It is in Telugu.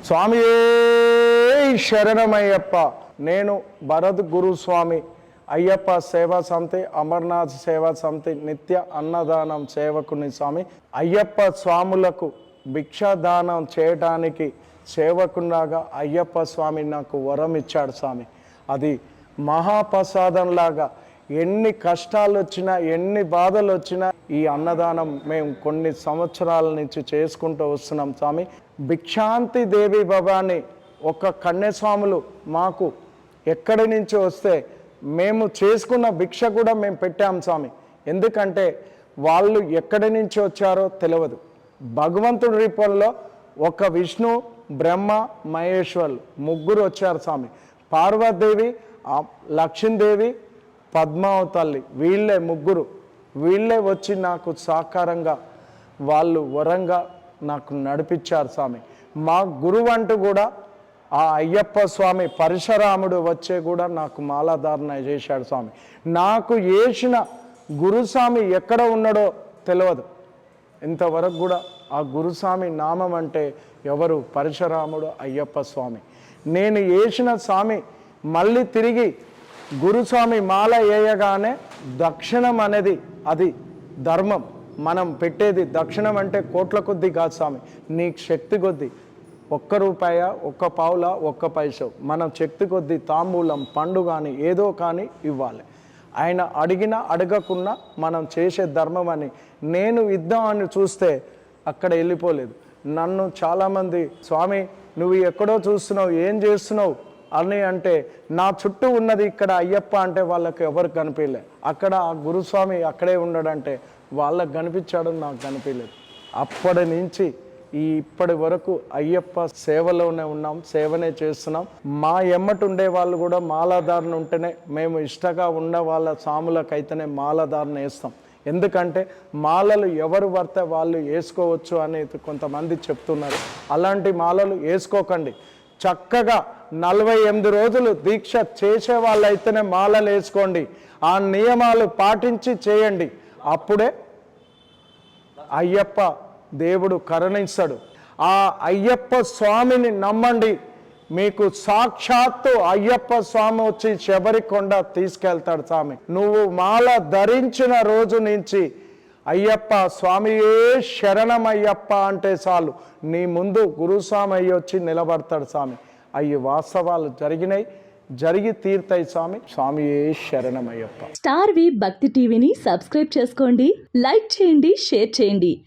స్వామియే శరణమయ్యప్ప. నేను భరత్ గురుస్వామి, అయ్యప్ప సేవా సమితి, అమర్నాథ్ సేవా సమితి నిత్య అన్నదానం సేవకుని స్వామి. అయ్యప్ప స్వాములకు భిక్షాదానం చేయడానికి సేవకులాగా అయ్యప్ప స్వామి నాకు వరం ఇచ్చాడు స్వామి. అది మహాప్రసాదంలాగా ఎన్ని కష్టాలు వచ్చినా ఎన్ని బాధలు వచ్చినా ఈ అన్నదానం మేము కొన్ని సంవత్సరాల నుంచి చేసుకుంటూ వస్తున్నాం స్వామి. భిక్షాంతి దేవి భవాని ఒక కన్యస్వాములు మాకు ఎక్కడి నుంచి వస్తే మేము చేసుకున్న భిక్ష కూడా మేము పెట్టాం స్వామి. ఎందుకంటే వాళ్ళు ఎక్కడి నుంచి వచ్చారో తెలియదు. భగవంతుడి రూపంలో ఒక విష్ణు, బ్రహ్మ, మహేశ్వరులు ముగ్గురు వచ్చారు స్వామి. పార్వతీదేవి, లక్ష్మీదేవి, పద్మావతి తల్లి, వీళ్ళే ముగ్గురు. వీళ్ళే వచ్చి నాకు సాకారంగా వాళ్ళు వరంగా నాకు నడిపించారు స్వామి. మా గురువు అంటూ కూడా ఆ అయ్యప్ప స్వామి పరశురాముడు వచ్చే కూడా నాకు మాలాధారణ చేశాడు స్వామి. నాకు వేసిన గురుస్వామి ఎక్కడ ఉన్నాడో తెలియదు ఇంతవరకు కూడా. ఆ గురుస్వామి నామం అంటే ఎవరు? పరశురాముడు, అయ్యప్ప స్వామి. నేను వేసిన స్వామి మళ్ళీ తిరిగి గురుస్వామి మాల వేయగానే దక్షిణం అనేది అది ధర్మం. మనం పెట్టేది దక్షిణం అంటే కోట్ల కొద్దీ కాదు స్వామి, నీ శక్తి కొద్దీ. ఒక్క రూపాయ, ఒక్క పావుల, ఒక్క పైసా మనం శక్తి కొద్దీ తాంబూలం, పండు కానీ ఏదో కానీ ఇవ్వాలి. ఆయన అడిగినా అడగకున్నా మనం చేసే ధర్మం అని నేను ఇద్దామని చూస్తే అక్కడ వెళ్ళిపోలేదు. నన్ను చాలామంది స్వామి నువ్వు ఎక్కడో చూస్తున్నావు, ఏం చేస్తున్నావు అని అంటే నా చుట్టూ ఉన్నది ఇక్కడ అయ్యప్ప అంటే వాళ్ళకి ఎవరికి కనిపించలే. అక్కడ ఆ గురుస్వామి అక్కడే ఉన్నాడంటే వాళ్ళకి కనిపించాడు, నాకు కనిపించలేదు. అప్పటి నుంచి ఇప్పటి వరకు అయ్యప్ప సేవలోనే ఉన్నాం, సేవనే చేస్తున్నాం. మా ఎమ్మటి ఉండే వాళ్ళు కూడా మాలాధారణ ఉంటేనే మేము ఇష్టంగా ఉన్న వాళ్ళ సాములకైతేనే మాలాధారణ వేస్తాం. ఎందుకంటే మాలలు ఎవరు పడితే వాళ్ళు వేసుకోవచ్చు అనేది కొంతమంది చెప్తున్నారు. అలాంటి మాలలు వేసుకోకండి. చక్కగా 48 రోజులు దీక్ష చేసే వాళ్ళైతేనే మాలలు వేసుకోండి. ఆ నియమాలు పాటించి చేయండి. అప్పుడే అయ్యప్ప దేవుడు కరుణిస్తాడు. ఆ అయ్యప్ప స్వామిని నమ్మండి. మీకు సాక్షాత్తు అయ్యప్ప స్వామి వచ్చి శబరికొండ తీసుకెళ్తాడు స్వామి. నువ్వు మాల ధరించిన రోజు నుంచి అయ్యప్ప స్వామియే శరణమయ్యప్ప అంటే చాలు నీ ముందు గురుస్వామి అయ్యి వచ్చి నిలబడతాడు స్వామి. అయ్యి వాస్తవాలు జరిగినాయి, జరిగి తీర్తాయి స్వామి. స్వామియే శరణమయ్యప్ప. స్టార్ వి భక్తి టీవీని సబ్స్క్రైబ్ చేసుకోండి, లైక్ చేయండి, షేర్ చేయండి.